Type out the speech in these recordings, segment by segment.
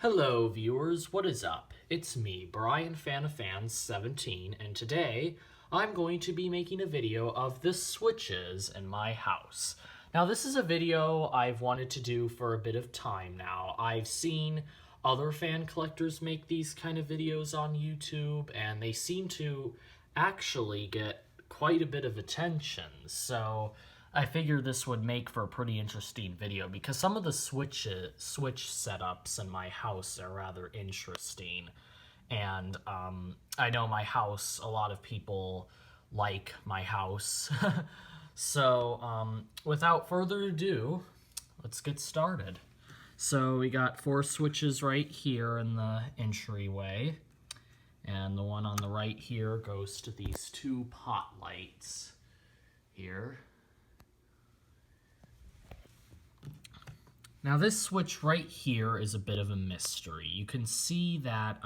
Hello viewers, what is up? It's me, Brian Fan17, and today I'm going to be making a video of the switches in my house. Now this is a video I've wanted to do for a bit of time now. I've seen other fan collectors make these kind of videos on YouTube, and they seem to actually get quite a bit of attention, so I figured this would make for a pretty interesting video because some of the switch setups in my house are rather interesting. And I know my house, a lot of people like my house. So without further ado, let's get started. So we got 4 switches right here in the entryway. And the one on the right here goes to these 2 pot lights here. Now this switch right here is a bit of a mystery. You can see that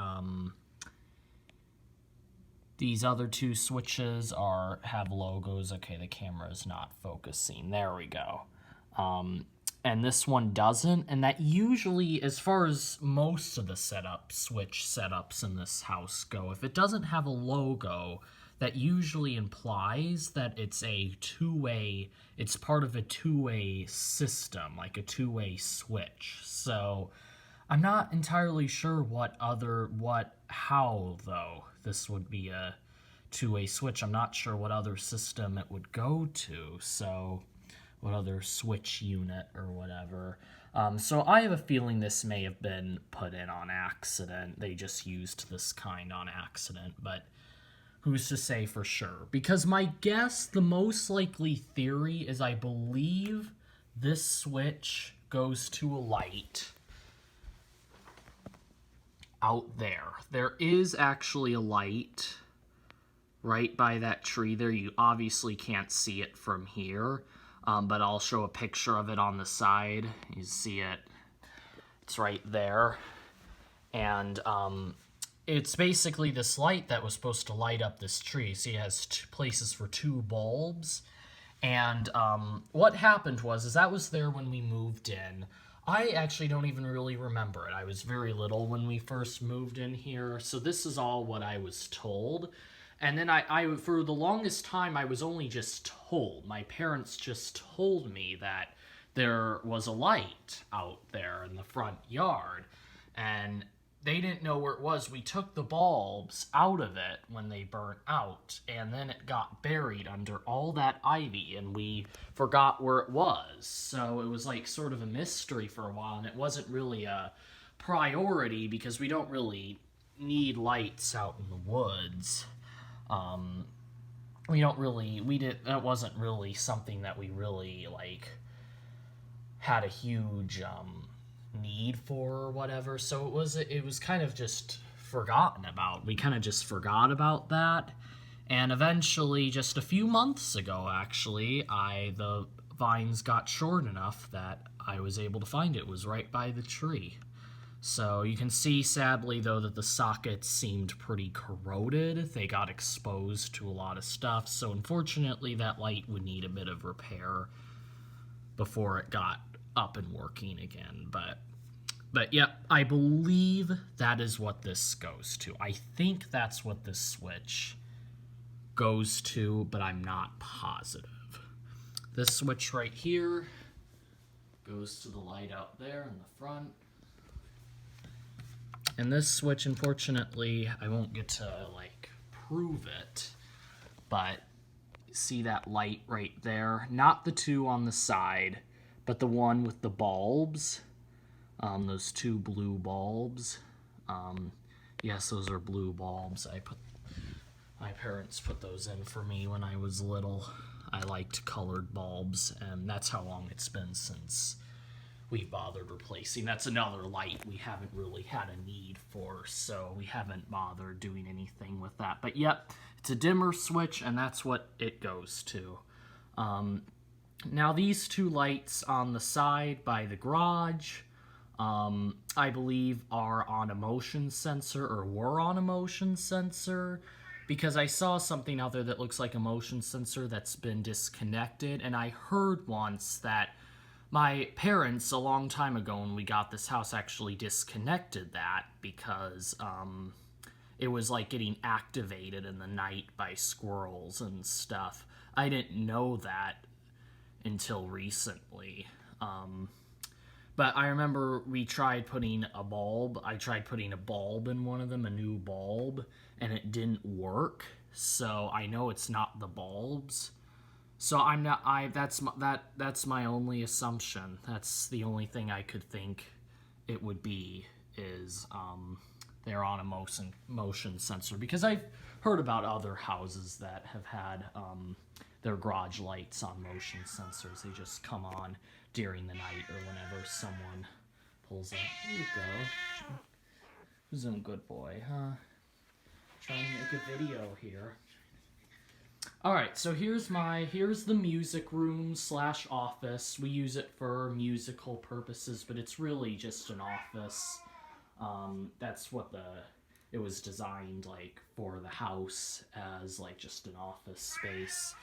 these other 2 switches have logos. Okay, the camera is not focusing. There we go. And this one doesn't. And that usually, as far as most of the switch setups in this house go, if it doesn't have a logo, that usually implies that it's it's part of a two-way system, like a two-way switch. So I'm not entirely sure how though this would be a two-way switch. I'm not sure what other system it would go to, so what other switch unit or whatever. So I have a feeling this may have been put in on accident. They just used this kind on accident, but who's to say for sure? Because my guess, the most likely theory is I believe this switch goes to a light out there. There is actually a light right by that tree there. You obviously can't see it from here, but I'll show a picture of it on the side. You see it. It's right there. And it's basically this light that was supposed to light up this tree. See, it has 2 places for 2 bulbs. And what happened was that was there when we moved in. I actually don't even really remember it. I was very little when we first moved in here, so this is all what I was told. And then I for the longest time, I was only just told. My parents just told me that there was a light out there in the front yard, and they didn't know where it was. We took the bulbs out of it when they burnt out, and then it got buried under all that ivy, and we forgot where it was. So it was like sort of a mystery for a while, and it wasn't really a priority because we don't really need lights out in the woods. That wasn't really something that we really, had a huge, need for or whatever, so it was kind of just forgotten about. We kind of just forgot about that, and eventually, just a few months ago, actually, the vines got short enough that I was able to find it. It was right by the tree. So you can see, sadly, though, that the sockets seemed pretty corroded. They got exposed to a lot of stuff, so unfortunately, that light would need a bit of repair before it got up and working again. But yeah, I believe that is what this goes to. I think that's what this switch goes to, but I'm not positive. This switch right here goes to the light out there in the front. And this switch, unfortunately, I won't get to, prove it, but see that light right there? Not the 2 on the side, but the one with the bulbs. Those 2 blue bulbs. Yes, those are blue bulbs. My parents put those in for me when I was little. I liked colored bulbs, and that's how long it's been since we've bothered replacing. That's another light we haven't really had a need for, so we haven't bothered doing anything with that. But yep, it's a dimmer switch, and that's what it goes to. Now these 2 lights on the side by the garage, I believe are on a motion sensor, or were on a motion sensor, because I saw something out there that looks like a motion sensor that's been disconnected, and I heard once that My parents, a long time ago when we got this house, actually disconnected that because it was like getting activated in the night by squirrels and stuff. I didn't know that until recently. But I remember we tried putting a bulb. I tried putting a bulb in one of them, a new bulb, and it didn't work. So I know it's not the bulbs. So I'm not. That's my only assumption. That's the only thing I could think it would be is they're on a motion sensor, because I've heard about other houses that have had their garage lights on motion sensors. They just come on during the night or whenever someone pulls up. Here you go. Who's a good boy, huh? Trying to make a video here. Alright, so here's the music room / office. We use it for musical purposes, but it's really just an office. That's what it was designed like for the house, as like just an office space.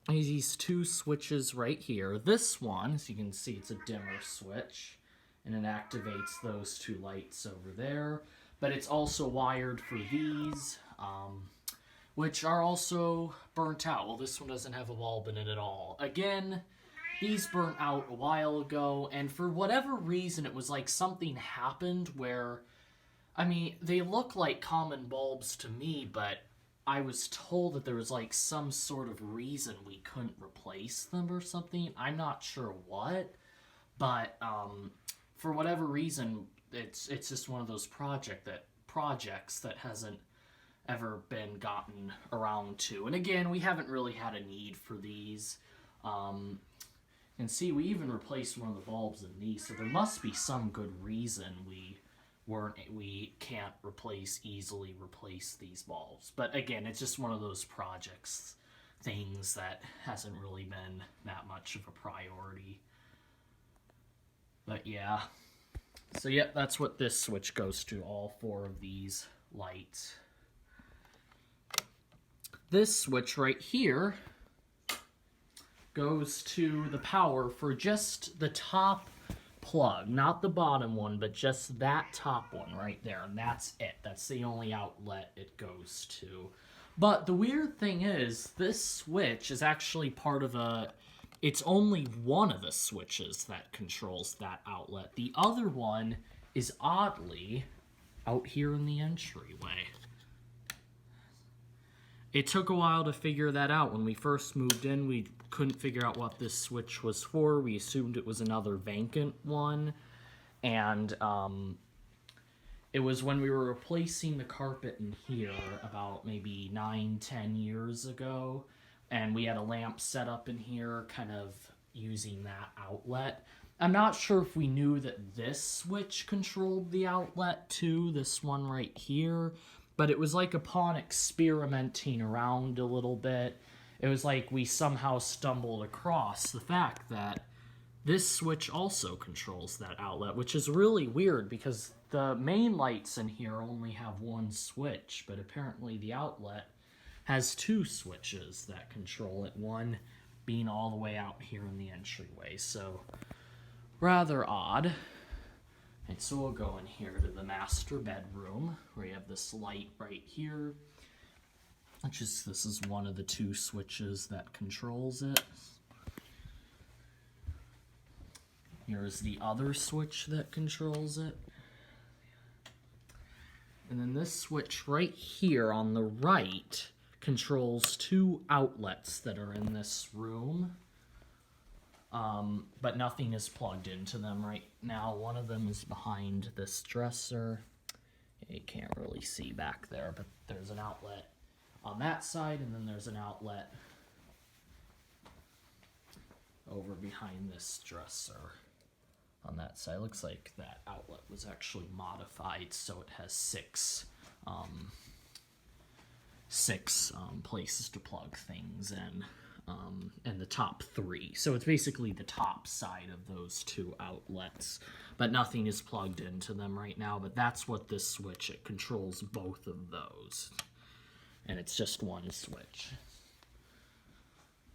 These two switches right here. This one, as you can see, it's a dimmer switch, and it activates those two lights over there. But it's also wired for these, which are also burnt out. Well, this one doesn't have a bulb in it at all. Again, these burnt out a while ago, and for whatever reason, it was like something happened where, I mean, they look like common bulbs to me, but I was told that there was like some sort of reason we couldn't replace them or something. I'm not sure what, but for whatever reason, it's just one of those projects that hasn't ever been gotten around to. And again, we haven't really had a need for these. And see, we even replaced one of the bulbs in these, so there must be some good reason we can't easily replace these bulbs. But again, it's just one of those things that hasn't really been that much of a priority. But yeah. So yeah, that's what this switch goes to, all 4 of these lights. This switch right here goes to the power for just the top plug, not the bottom one, but just that top one right there, and that's it. That's the only outlet it goes to. But the weird thing is, this switch is actually part of it's only one of the switches that controls that outlet. The other one is oddly out here in the entryway. It took a while to figure that out. When we first moved in, we couldn't figure out what this switch was for. We assumed it was another vacant one. And it was when we were replacing the carpet in here about maybe 9-10 years ago. And we had a lamp set up in here, kind of using that outlet. I'm not sure if we knew that this switch controlled the outlet too, this one right here. But it was like upon experimenting around a little bit, it was like we somehow stumbled across the fact that this switch also controls that outlet, which is really weird because the main lights in here only have one switch, but apparently the outlet has 2 switches that control it, one being all the way out here in the entryway. So, rather odd. And so we'll go in here to the master bedroom, where you have this light right here. This is one of the 2 switches that controls it. Here's the other switch that controls it. And then this switch right here on the right controls 2 outlets that are in this room. But nothing is plugged into them right now. One of them is behind this dresser. You can't really see back there, but there's an outlet on that side, and then there's an outlet over behind this dresser on that side. Looks like that outlet was actually modified, so it has 6 places to plug things in. And the top 3. So it's basically the top side of those 2 outlets. But nothing is plugged into them right now. But that's what this switch, it controls both of those. And it's just one switch.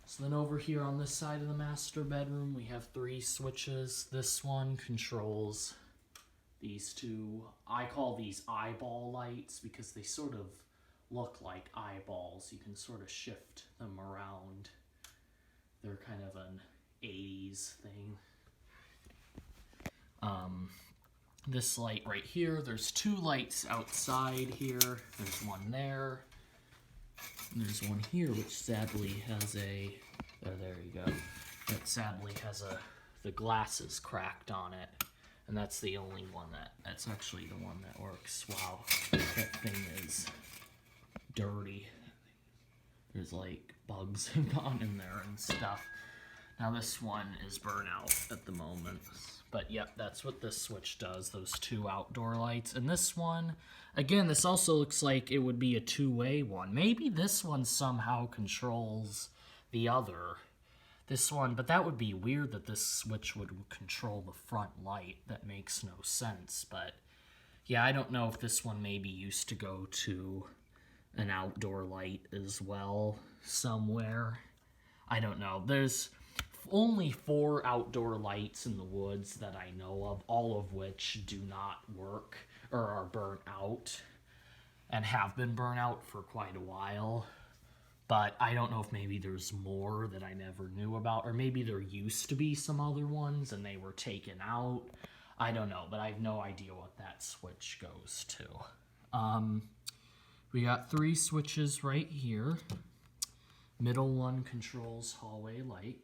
So then over here on this side of the master bedroom, we have 3 switches. This one controls these 2. I call these eyeball lights because they sort of look like eyeballs. You can sort of shift them around. They're kind of an 80s thing. This light right here, there's 2 lights outside here. There's one there. And there's one here, which sadly has a, oh, there you go. It sadly has the glasses cracked on it. And that's the only one that's actually the one that works. Wow, that thing is dirty. There's like bugs gone in there and stuff. Now this one is burnt out at the moment. But yep, that's what this switch does, those 2 outdoor lights. And this one, again, this also looks like it would be a 2-way one. Maybe this one somehow controls the other. This one, but that would be weird that this switch would control the front light. That makes no sense. But yeah, I don't know if this one maybe used to go to an outdoor light as well somewhere. I don't know. There's only 4 outdoor lights in the woods that I know of, all of which do not work or are burnt out and have been burnt out for quite a while. But I don't know if maybe there's more that I never knew about, or maybe there used to be some other ones and they were taken out. I don't know, but I have no idea what that switch goes to. We got 3 switches right here. Middle one controls hallway light.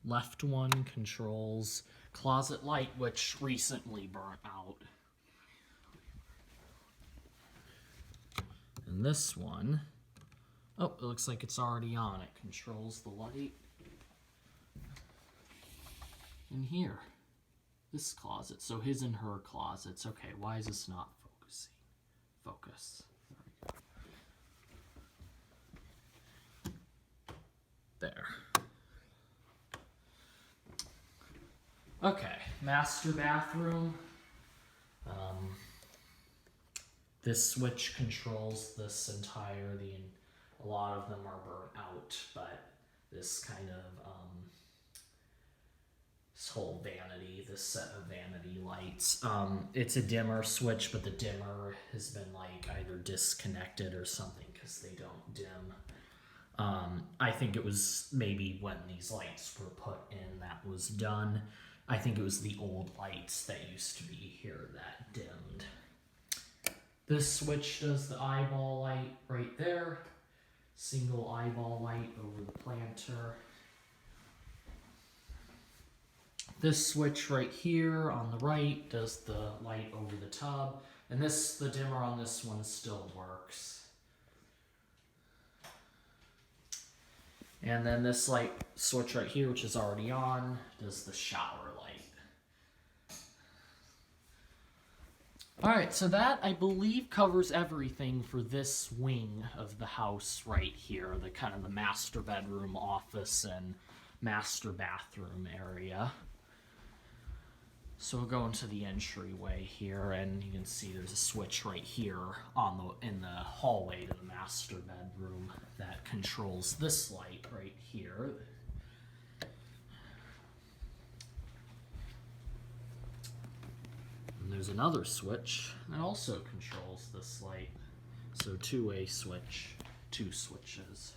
Left one controls closet light, which recently burnt out. And this one, oh, it looks like it's already on. It controls the light in here. This closet. So his and her closets. Okay, why is this not focusing? Focus. There. Okay, master bathroom. This switch controls this entire, a lot of them are burnt out, but this kind of, this whole vanity, this set of vanity lights. It's a dimmer switch, but the dimmer has been like either disconnected or something because they don't dim. I think it was maybe when these lights were put in that was done. I think it was the old lights that used to be here that dimmed. This switch does the eyeball light right there. Single eyeball light over the planter. This switch right here on the right does the light over the tub. And the dimmer on this one still works. And then this light switch right here, which is already on, does the shower light. Alright, so that, I believe, covers everything for this wing of the house right here, the kind of the master bedroom, office, and master bathroom area. So we'll go into the entryway here, and you can see there's a switch right here in the hallway to the master bedroom that controls this light right here. And there's another switch that also controls this light. So 2-way switch, 2 switches.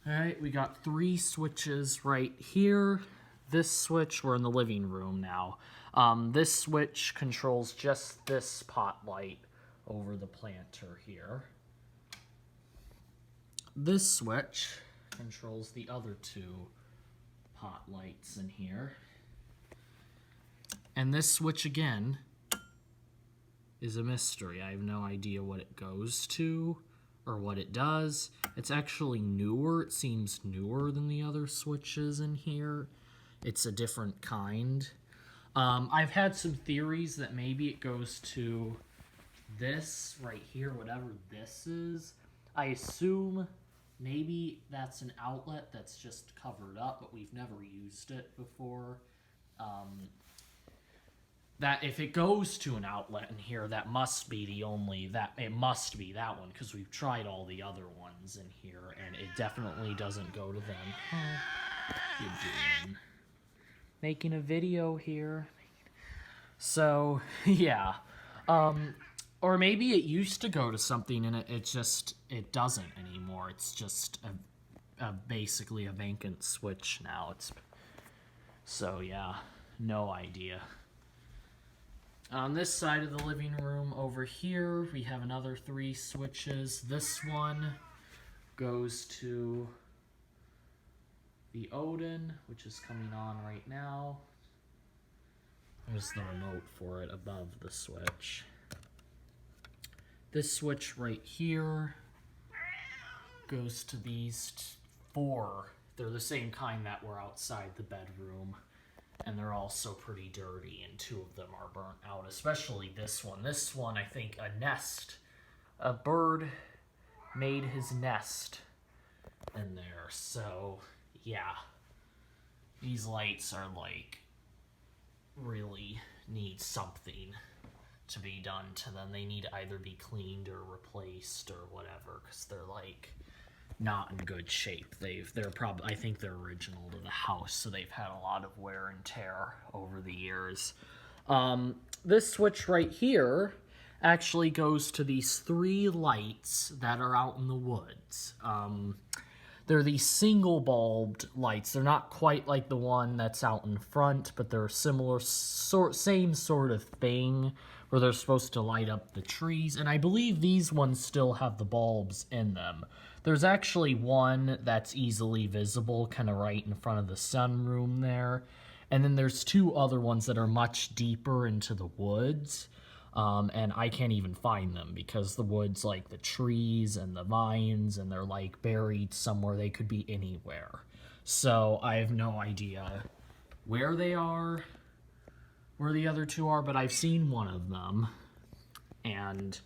Alright, we got 3 switches right here. This switch, we're in the living room now. This switch controls just this pot light over the planter here. This switch controls the other 2 pot lights in here. And this switch again is a mystery. I have no idea what it goes to or what it does. It's actually newer. It seems newer than the other switches in here. It's a different kind. I've had some theories that maybe it goes to this right here, whatever this is. I assume maybe that's an outlet that's just covered up, but we've never used it before. that if it goes to an outlet in here, that must be the only, that it must be that one, because we've tried all the other ones in here, and it definitely doesn't go to them. Oh, you doing? Making a video here. So, yeah. Or maybe it used to go to something and it doesn't anymore. It's just basically a vacant switch now. So yeah, no idea. On this side of the living room over here, we have another 3 switches. This one goes to the Odin, which is coming on right now. There's the remote for it above the switch. This switch right here goes to these 4. They're the same kind that were outside the bedroom, and they're also pretty dirty, and 2 of them are burnt out, especially this one. This one, I think, a bird made his nest in there, so yeah. These lights are like, really need something to be done to them. They need to either be cleaned or replaced or whatever, because they're like not in good shape. They're probably, I think they're original to the house, so they've had a lot of wear and tear over the years. This switch right here actually goes to these 3 lights that are out in the woods. They're these single bulbed lights. They're not quite like the one that's out in front, but they're similar, same sort of thing, where they're supposed to light up the trees. And I believe these ones still have the bulbs in them. There's actually one that's easily visible, kind of right in front of the sunroom there. And then there's 2 other ones that are much deeper into the woods. And I can't even find them because the woods, like the trees and the vines, and they're like buried somewhere. They could be anywhere. So I have no idea where they are, where the other 2 are, but I've seen one of them. And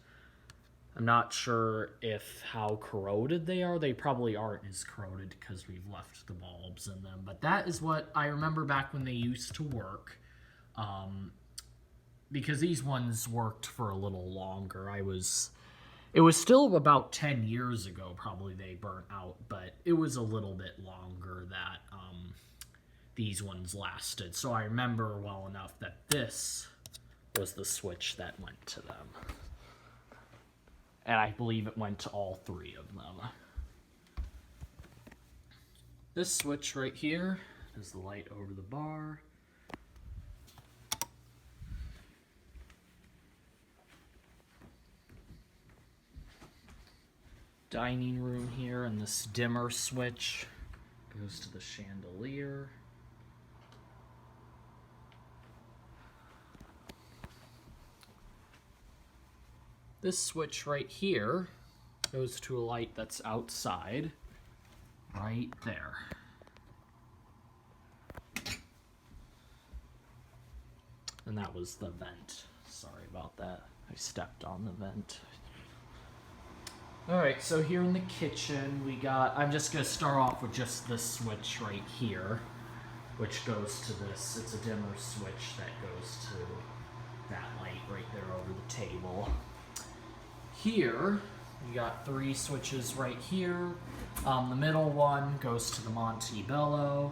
I'm not sure how corroded they are. They probably aren't as corroded because we've left the bulbs in them. But that is what I remember back when they used to work. Because these ones worked for a little longer. It was still about 10 years ago probably they burnt out, but it was a little bit longer that these ones lasted. So I remember well enough that this was the switch that went to them. And I believe it went to all 3 of them. This switch right here is the light over the bar. Dining room here, and this dimmer switch goes to the chandelier. This switch right here goes to a light that's outside, right there. And that was the vent. Sorry about that. I stepped on the vent. Alright, so here in the kitchen we got, I'm just going to start off with just this switch right here, which goes to this. It's a dimmer switch that goes to that light right there over the table. Here, we got 3 switches right here. The middle one goes to the Montebello.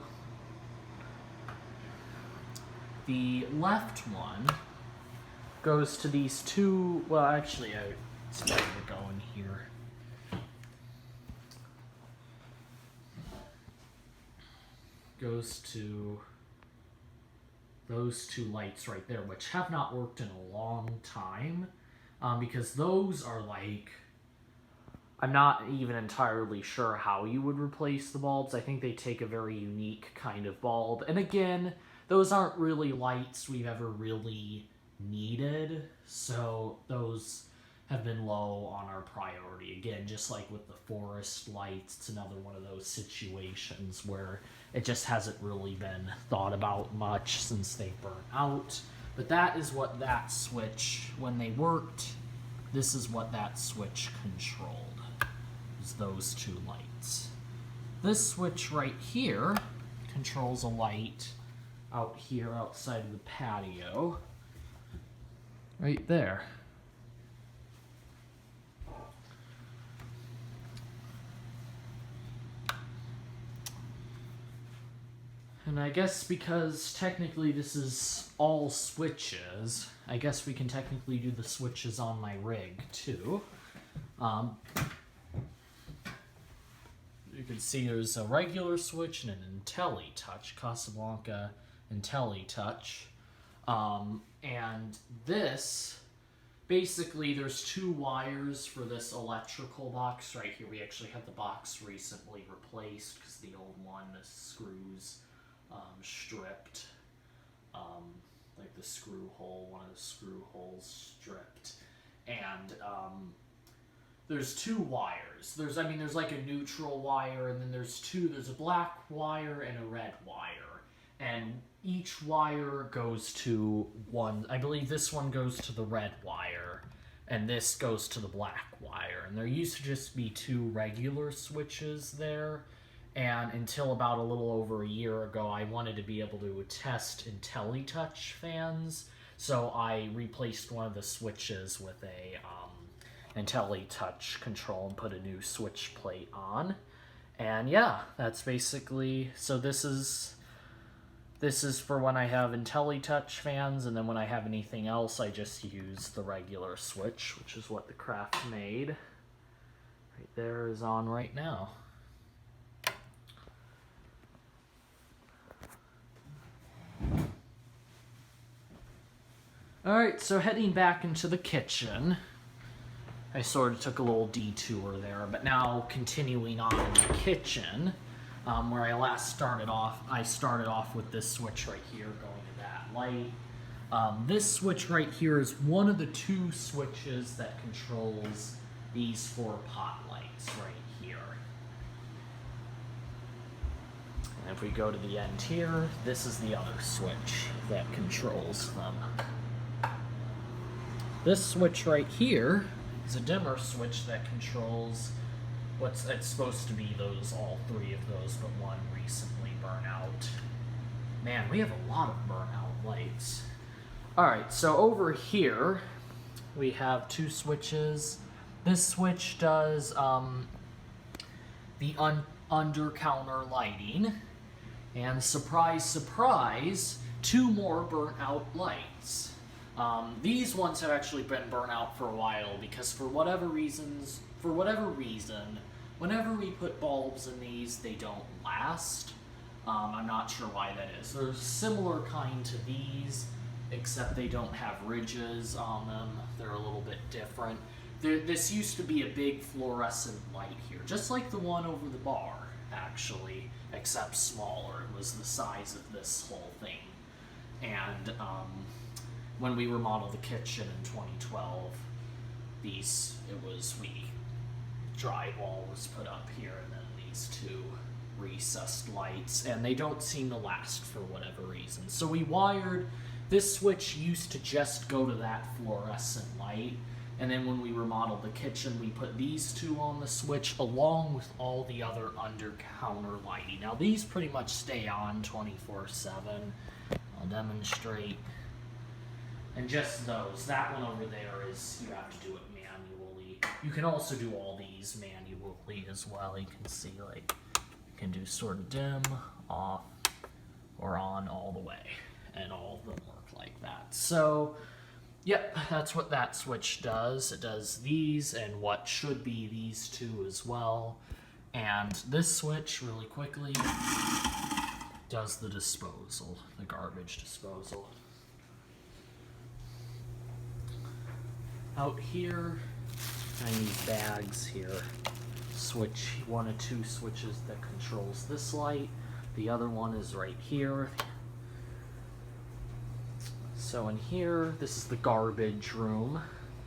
The left one goes to these 2, well actually it's better to go in here. Goes to those 2 lights right there, which have not worked in a long time, because those are like, I'm not even entirely sure how you would replace the bulbs. I think they take a very unique kind of bulb, and again, those aren't really lights we've ever really needed, so those have been low on our priority. Again, just like with the forest lights, it's another one of those situations where it just hasn't really been thought about much since they burnt out. But that is what that switch, when they worked, this is what that switch controlled, is those 2 lights. This switch right here controls a light out here outside of the patio. right there. And I guess because technically this is all switches, I guess we can technically do the switches on my rig too. You can see there's a regular switch and an IntelliTouch, Casablanca IntelliTouch. And this, basically there's two wires for this electrical box right here. We actually had the box recently replaced because the old one, the screws stripped. Like the screw hole, one of the screw holes stripped. And there's two wires. There's like a neutral wire, and then there's a black wire and a red wire. And each wire goes to one, I believe this one goes to the red wire, and this goes to the black wire. And there used to just be two regular switches there. And until about a little over a year ago, I wanted to be able to test IntelliTouch fans. So I replaced one of the switches with a IntelliTouch control and put a new switch plate on. And yeah, that's basically, so this is for when I have IntelliTouch fans, and then when I have anything else, I just use the regular switch, which is what the Craft made. Right there is on right now. Alright, so heading back into the kitchen. I sort of took a little detour there, but now continuing on in the kitchen, where I last started off, I started off with this switch right here going to that light. This switch right here is one of the two switches that controls these four pot lights right here. And if we go to the end here, this is the other switch that controls them. This switch right here is a dimmer switch that controls it's supposed to be all three of those, but one recently burned out. Man, we have a lot of burnout lights. Alright, so over here we have two switches. This switch does the under-counter lighting, and surprise, surprise, two more burnt out lights. These ones have actually been burnt out for a while because for whatever reason, whenever we put bulbs in these, they don't last. I'm not sure why that is. They're a similar kind to these, except they don't have ridges on them. They're a little bit different. This used to be a big fluorescent light here, just like the one over the bar, actually, except smaller. It was the size of this whole thing. And when we remodeled the kitchen in 2012, drywall was put up here, and then these two recessed lights, and they don't seem to last for whatever reason. So we wired, this switch used to just go to that fluorescent light, and then when we remodeled the kitchen, we put these two on the switch along with all the other under-counter lighting. Now these pretty much stay on 24/7. I'll demonstrate. And just those. That one over there is, you have to do it manually. You can also do all these manually as well. You can see, like, you can do sort of dim, off, or on all the way. And all of them work like that. So, yep, that's what that switch does. It does these and what should be these two as well. And this switch, really quickly, does the disposal, the garbage disposal. Out here, I need bags here. Switch, one of two switches that controls this light. The other one is right here. So in here, this is the garbage room.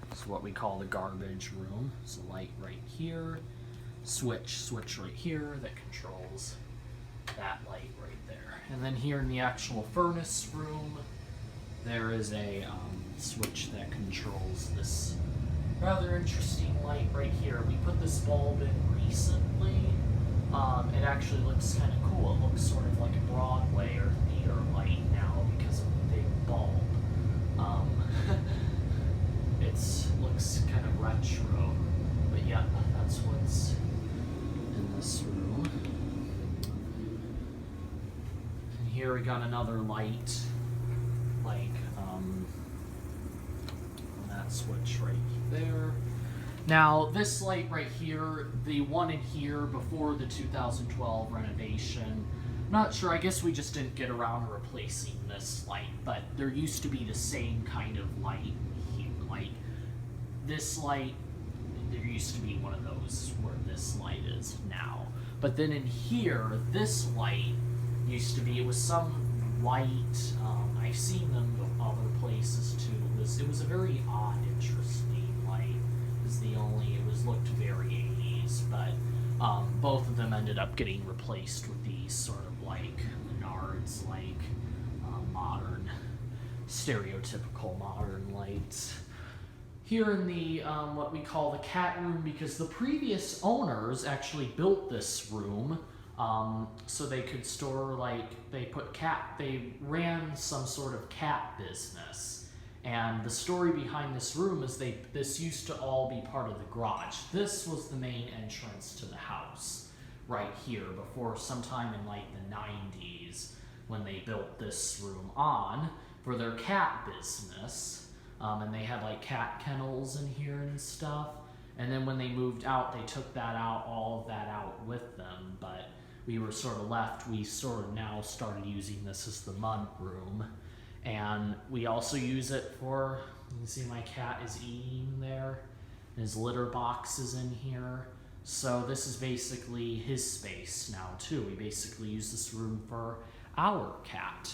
This is what we call the garbage room. It's a light right here. Switch right here that controls that light right there. And then here in the actual furnace room, there is a switch that controls this rather interesting light right here. We put this bulb in recently. It actually looks kind of cool. It looks sort of like a Broadway or theater light now because of the big bulb. here we got another light, like that switch right there. Now this light right here, the one in here before the 2012 renovation, not sure, I guess we just didn't get around to replacing this light, but there used to be the same kind of light here, like this light, there used to be one of those where this light is now. But then in here, this light used to be, it was some white, I've seen them other places too. It was a very odd, interesting light. It was looked very 80s, but both of them ended up getting replaced with these sort of like Menards, like modern, stereotypical modern lights. Here in the what we call the cat room, because the previous owners actually built this room so they could store, like, they ran some sort of cat business. And the story behind this room is this used to all be part of the garage. This was the main entrance to the house right here before sometime in like the 90s when they built this room on for their cat business. And they had like cat kennels in here and stuff. And then when they moved out, they took that out, all of that out with them. But we were sort of left, we sort of now started using this as the mud room. And we also use it for, you can see my cat is eating there. His litter box is in here. So this is basically his space now too. We basically use this room for our cat.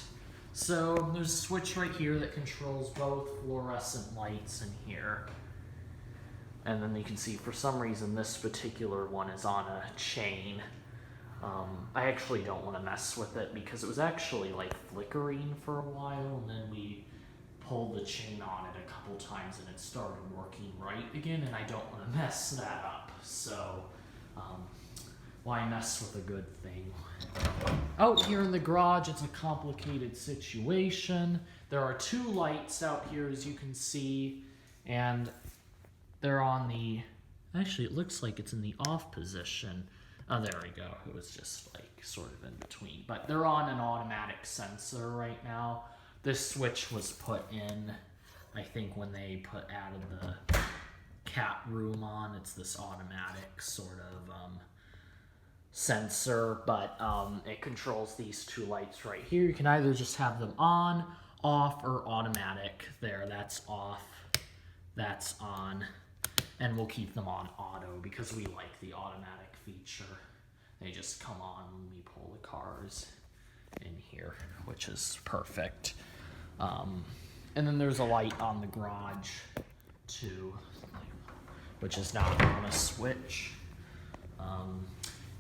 So there's a switch right here that controls both fluorescent lights in here. And then you can see for some reason this particular one is on a chain. I actually don't want to mess with it because it was actually like flickering for a while, and then we pulled the chain on it a couple times and it started working right again, and I don't want to mess that up. So why mess with a good thing? Out here in the garage, it's a complicated situation. There are two lights out here, as you can see, and they're on the, actually it looks like it's in the off position. Oh, there we go. It was just like sort of in between. But they're on an automatic sensor right now. This switch was put in, I think, when they added the cat room on. It's this automatic sort of sensor, but it controls these two lights right here. You can either just have them on, off, or automatic. There, that's off, that's on. And we'll keep them on auto because we like the automatic feature. They just come on when we pull the cars in here, which is perfect. And then there's a light on the garage too, which is not on a switch.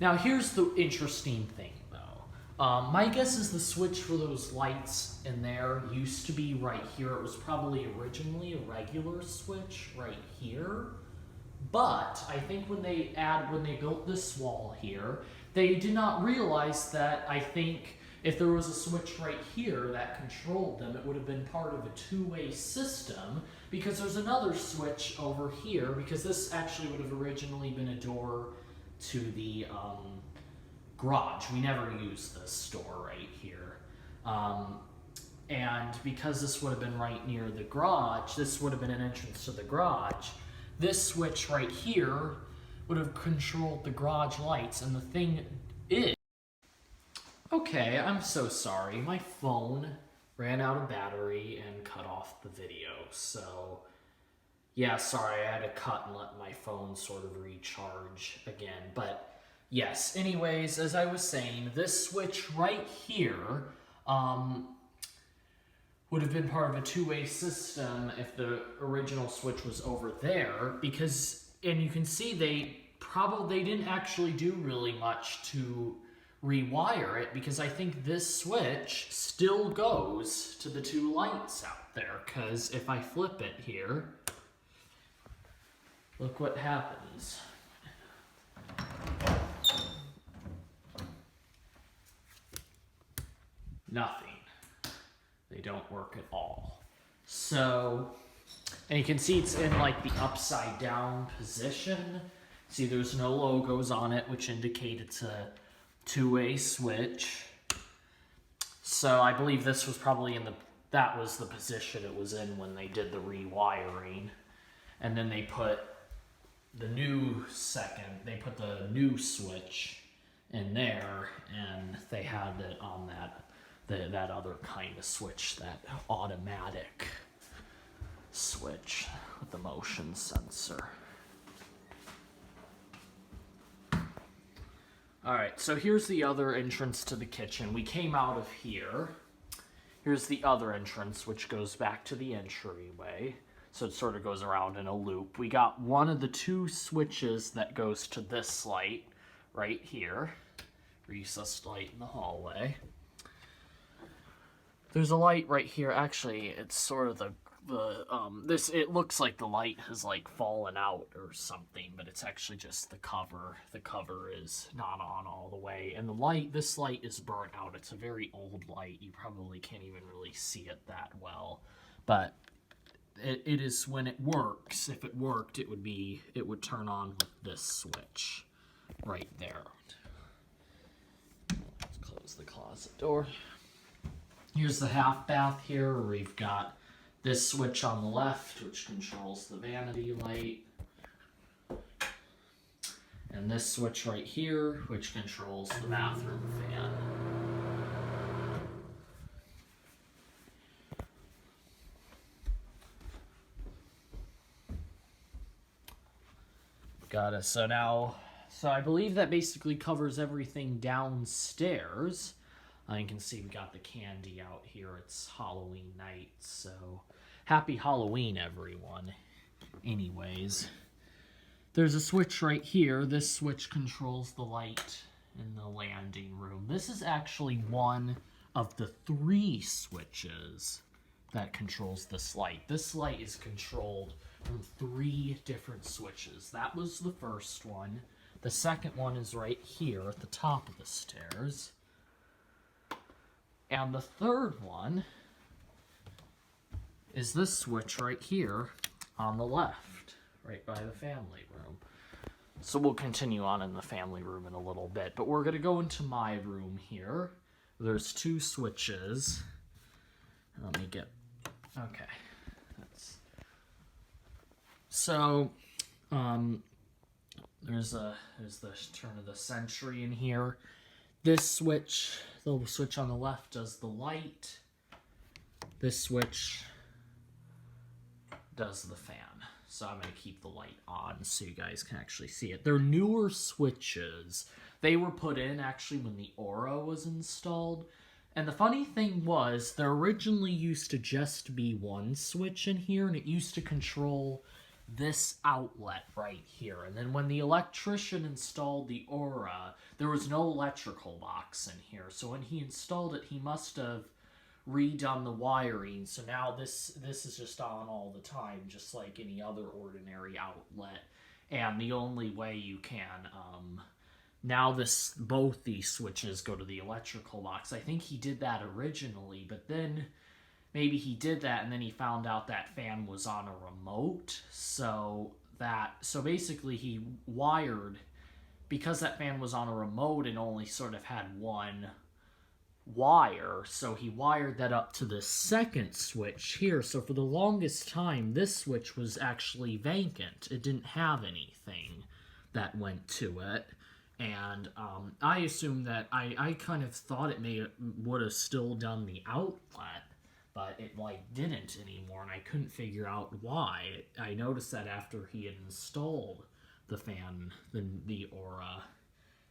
Now here's the interesting thing though. My guess is the switch for those lights in there used to be right here. It was probably originally a regular switch right here. But I think when they built this wall here, they did not realize that, I think, if there was a switch right here that controlled them, it would have been part of a two-way system, because there's another switch over here, because this actually would have originally been a door to the garage. We never used this door right here. And because this would have been right near the garage, this would have been an entrance to the garage. This switch right here would have controlled the garage lights, and the thing is... Okay, I'm so sorry. My phone ran out of battery and cut off the video, so... Yeah, sorry, I had to cut and let my phone sort of recharge again, but... Yes, anyways, as I was saying, this switch right here, would have been part of a two-way system if the original switch was over there, because, and you can see they didn't actually do really much to rewire it, because I think this switch still goes to the two lights out there, because if I flip it here, look what happens. Nothing. They don't work at all. So, and you can see it's in like the upside down position. See, there's no logos on it, which indicate it's a two-way switch. So I believe this was probably that was the position it was in when they did the rewiring. And then they put the new switch in there, and they had it on that other kind of switch, that automatic switch with the motion sensor. Alright, so here's the other entrance to the kitchen. We came out of here. Here's the other entrance, which goes back to the entryway. So it sort of goes around in a loop. We got one of the two switches that goes to this light right here. Recessed light in the hallway. There's a light right here. Actually, it's sort of it looks like the light has like fallen out or something, but it's actually just the cover. The cover is not on all the way, and this light is burnt out. It's a very old light. You probably can't even really see it that well, but it is, when it works. If it worked, it would turn on with this switch right there. Let's close the closet door. Here's the half bath here, where we've got this switch on the left, which controls the vanity light. And this switch right here, which controls the bathroom fan. Got it. So I believe that basically covers everything downstairs. You can see we got the candy out here. It's Halloween night, so happy Halloween, everyone. Anyways, there's a switch right here. This switch controls the light in the landing room. This is actually one of the 3 switches that controls this light. This light is controlled from 3 different switches. That was the first one. The second one is right here at the top of the stairs. And the third one is this switch right here on the left, right by the family room. So we'll continue on in the family room in a little bit, but we're going to go into my room here. There's 2 switches. Let me get... Okay. So, there's the turn of the century in here. This switch, the switch on the left, does the light. This switch does the fan. So I'm going to keep the light on so you guys can actually see it. They're newer switches. They were put in actually when the Aura was installed. And the funny thing was, there originally used to just be one switch in here, and it used to control this outlet right here. And then when the electrician installed the Aura, there was no electrical box in here. So when he installed it, he must have redone the wiring. So now this is just on all the time, just like any other ordinary outlet. And the only way you can, now both these switches go to the electrical box. I think he did that originally, but then maybe he did that and then he found out that fan was on a remote. So basically he wired, because that fan was on a remote and only sort of had one wire, so he wired that up to the second switch here. So for the longest time, this switch was actually vacant. It didn't have anything that went to it. And I assumed that, I kind of thought it would have still done the outlet, but it didn't anymore, and I couldn't figure out why. I noticed that after he had installed the fan, the Aura,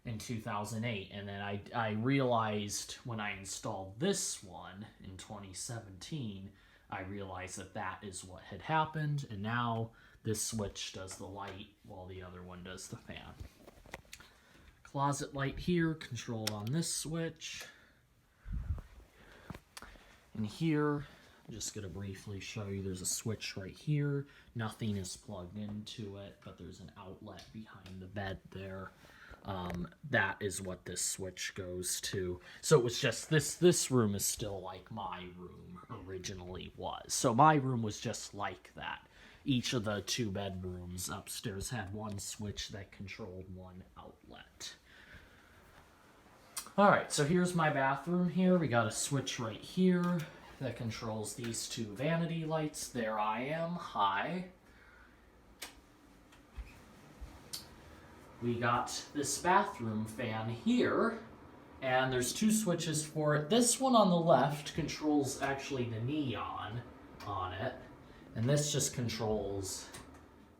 in 2008, and then I realized when I installed this one in 2017, I realized that is what had happened, and now this switch does the light while the other one does the fan. Closet light here, controlled on this switch. And here, I'm just going to briefly show you, there's a switch right here. Nothing is plugged into it, but there's an outlet behind the bed there. That is what this switch goes to. So it was just, this room is still like my room originally was. So my room was just like that. Each of the 2 bedrooms upstairs had one switch that controlled one outlet. Alright, so here's my bathroom here. We got a switch right here that controls these two vanity lights. There I am. Hi. We got this bathroom fan here, and there's two switches for it. This one on the left controls actually the neon on it, and this just controls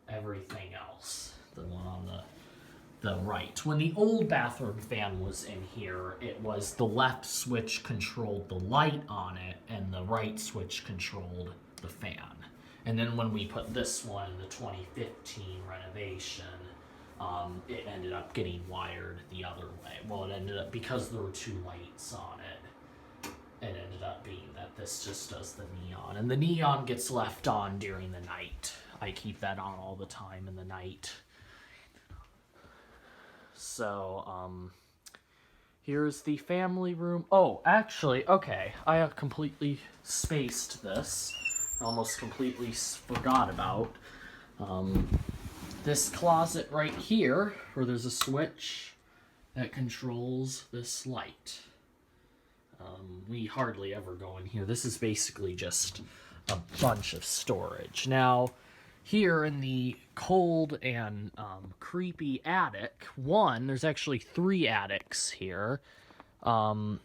everything else. The one on the right. When the old bathroom fan was in here, it was the left switch controlled the light on it, and the right switch controlled the fan. And then when we put this one in the 2015 renovation, it ended up getting wired the other way. Well, it ended up, because there were two lights on it, it ended up being that this just does the neon. And the neon gets left on during the night. I keep that on all the time in the night. So, here's the family room. Oh, actually, okay, I completely spaced this. Almost completely forgot about. This closet right here, where there's a switch that controls this light. We hardly ever go in here. This is basically just a bunch of storage. Now, here in the cold and creepy attic, there's actually 3 attics here. Where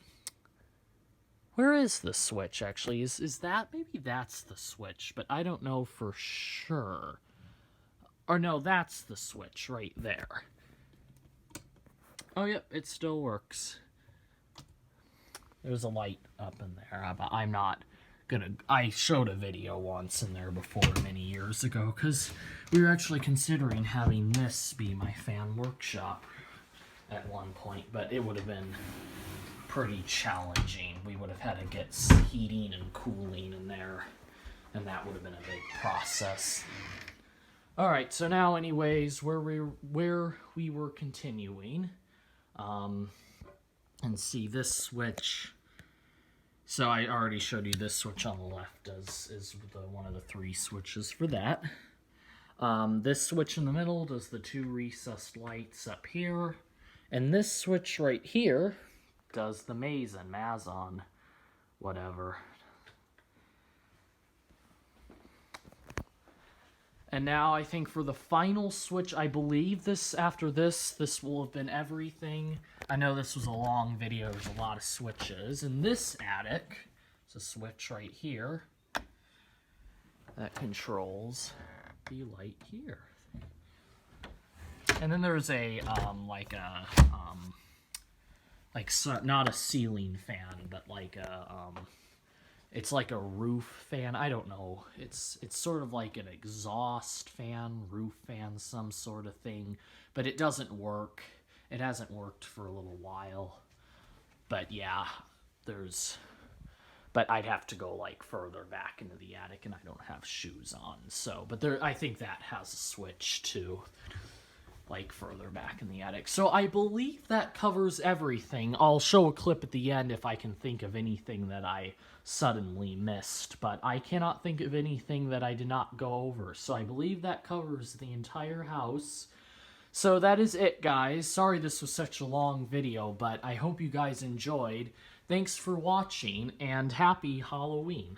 is the switch, actually? Is that, maybe that's the switch, but I don't know for sure. Or no, that's the switch right there. Oh, yep, it still works. There's a light up in there, but I'm not gonna... I showed a video once in there before many years ago, because we were actually considering having this be my fan workshop at one point, but it would have been pretty challenging. We would have had to get heating and cooling in there, and that would have been a big process. Alright, so now anyways, where we were continuing, and see this switch. So I already showed you this switch on the left is one of the 3 switches for that. This switch in the middle does the 2 recessed lights up here. And this switch right here does the Mazon, whatever. And now I think for the final switch, I believe after this will have been everything. I know this was a long video, there's a lot of switches. In this attic, there's a switch right here that controls the light here. And then there's a, not a ceiling fan, but like a, it's like a roof fan. I don't know. It's sort of like an exhaust fan, roof fan, some sort of thing. But it doesn't work. It hasn't worked for a little while. But yeah, but I'd have to go like further back into the attic, and I don't have shoes on. So, but I think that has a switch too, like further back in the attic. So I believe that covers everything. I'll show a clip at the end if I can think of anything that I suddenly missed, but I cannot think of anything that I did not go over. So I believe that covers the entire house. So that is it, guys. Sorry this was such a long video, but I hope you guys enjoyed. Thanks for watching, and happy Halloween.